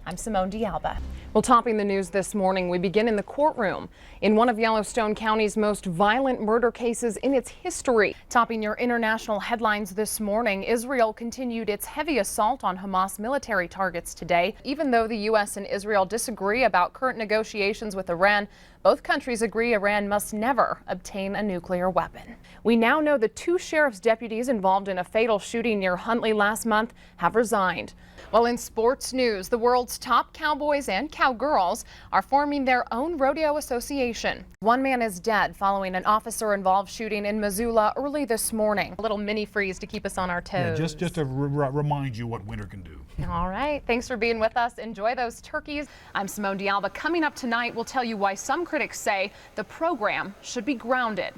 I'm Simone DeAlba. Well, topping the news this morning, we begin in the courtroom in one of Yellowstone County's most violent murder cases in its history. Topping your international headlines this morning, Israel continued its heavy assault on Hamas military targets today. Even though the U.S. and Israel disagree about current negotiations with Iran, both countries agree Iran must never obtain a nuclear weapon. We now know the two sheriff's deputies involved in a fatal shooting near Huntley last month have resigned. Well, in sports news, the world's top cowboys and cowgirls are forming their own rodeo association. One man is dead following an officer-involved shooting in Missoula early this morning. A little mini freeze to keep us on our toes. Yeah, just to remind you what winter can do. All right. Thanks for being with us. Enjoy those turkeys. I'm Simone DeAlba. Coming up tonight, we'll tell you why some critics say the program should be grounded.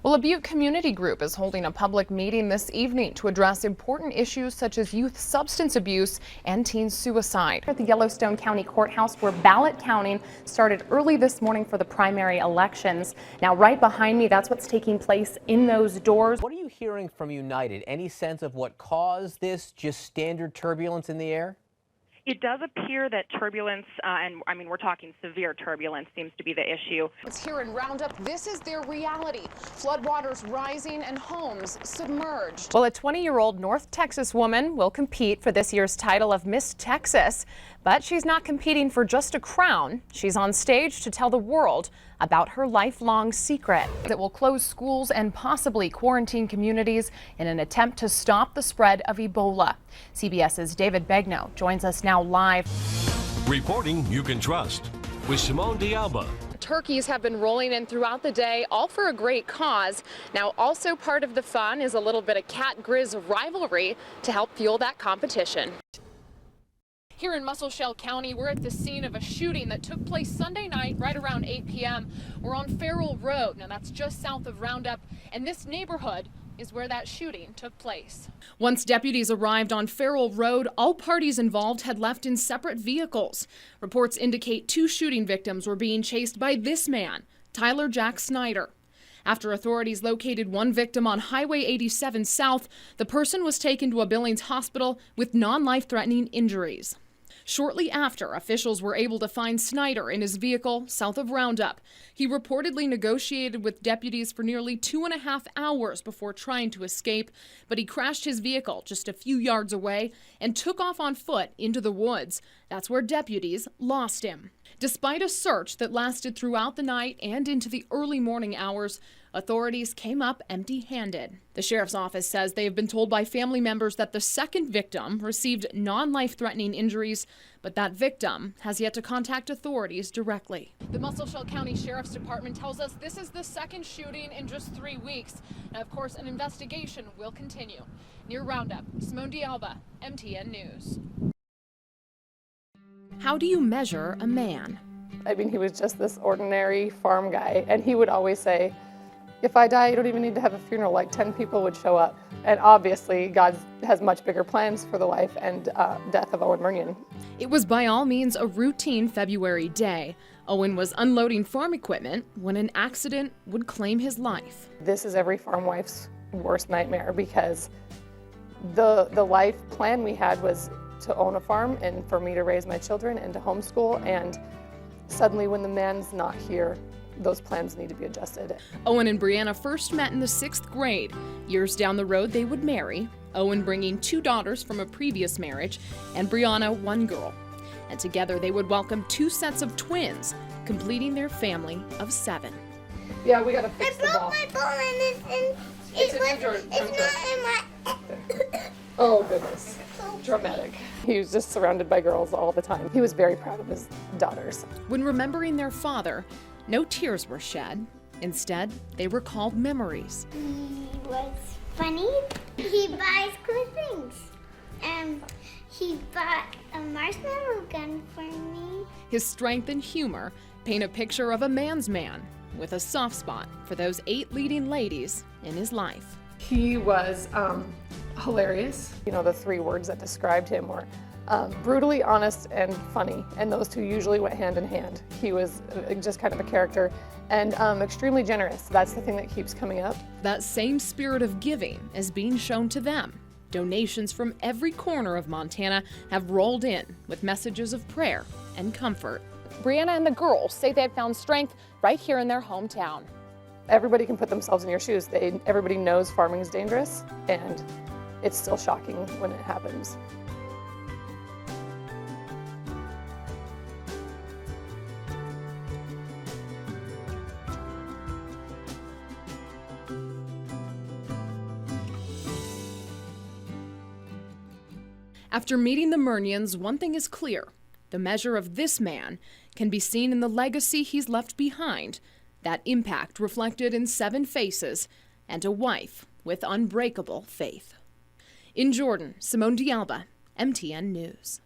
Well, a Butte community group is holding a public meeting this evening to address important issues such as youth substance abuse and teen suicide. At the Yellowstone County Courthouse, where ballot counting started early this morning for the primary elections. Now, right behind me, that's what's taking place in those doors. What are you hearing from United? Any sense of what caused this? Just standard turbulence in the air? It does appear that turbulence, and I mean, we're talking severe turbulence, seems to be the issue. It's here in Roundup. This is their reality. Floodwaters rising and homes submerged. Well, a 20-year-old North Texas woman will compete for this year's title of Miss Texas, but she's not competing for just a crown. She's on stage to tell the world about her lifelong secret that will close schools and possibly quarantine communities in an attempt to stop the spread of Ebola. CBS's David Begnaud joins us now live. Reporting you can trust with Simone DeAlba. Turkeys have been rolling in throughout the day, all for a great cause. Now, also part of the fun is a little bit of cat-grizz rivalry to help fuel that competition. Here in Muscle County, we're at the scene of a shooting that took place Sunday night right around 8 p.m. We're on Farrell Road. Now, that's just south of Roundup, and this neighborhood is where that shooting took place. Once deputies arrived on Farrell Road, all parties involved had left in separate vehicles. Reports indicate two shooting victims were being chased by this man, Tyler Jack Snyder. After authorities located one victim on Highway 87 South, the person was taken to a Billings hospital with non-life-threatening injuries. Shortly after, officials were able to find Snyder in his vehicle south of Roundup. He reportedly negotiated with deputies for nearly 2.5 hours before trying to escape, but he crashed his vehicle just a few yards away and took off on foot into the woods. That's where deputies lost him. Despite a search that lasted throughout the night and into the early morning hours, authorities came up empty-handed. The sheriff's office says they have been told by family members that the second victim received non-life-threatening injuries, but that victim has yet to contact authorities directly. The Muscle County Sheriff's Department tells us this is the second shooting in just 3 weeks. Now, of course, an investigation will continue. Near Roundup, Simone DeAlba, MTN News. How do you measure a man? I mean, he was just this ordinary farm guy, and he would always say, if I die, you don't even need to have a funeral, like 10 people would show up. And obviously, God has much bigger plans for the life and death of Owen Murnion. It was by all means a routine February day. Owen was unloading farm equipment when an accident would claim his life. This is every farm wife's worst nightmare, because the life plan we had was to own a farm and for me to raise my children and to homeschool, and suddenly when the man's not here, those plans need to be adjusted. Owen and Brianna first met in the 6th grade. Years down the road, they would marry, Owen bringing 2 daughters from a previous marriage, and Brianna 1 girl. And together they would welcome 2 sets of twins, completing their family of 7. Yeah, we gotta fix the ball. I broke my ball and it's not in my... Oh, goodness. Dramatic. He was just surrounded by girls all the time. He was very proud of his daughters. When remembering their father, no tears were shed. Instead, they recalled memories. He was funny. He buys cool things. He bought a marshmallow gun for me. His strength and humor paint a picture of a man's man with a soft spot for those 8 leading ladies in his life. He was hilarious. You know, the 3 words that described him were brutally honest and funny, and those 2 usually went hand in hand. He was just kind of a character, and extremely generous. That's the thing that keeps coming up. That same spirit of giving is being shown to them. Donations from every corner of Montana have rolled in with messages of prayer and comfort. Brianna and the girls say they had found strength right here in their hometown. Everybody can put themselves in your shoes. Everybody knows farming is dangerous, and it's still shocking when it happens. After meeting the Murnians, one thing is clear. The measure of this man can be seen in the legacy he's left behind, that impact reflected in 7 faces and a wife with unbreakable faith. In Jordan, Simone DeAlba, MTN News.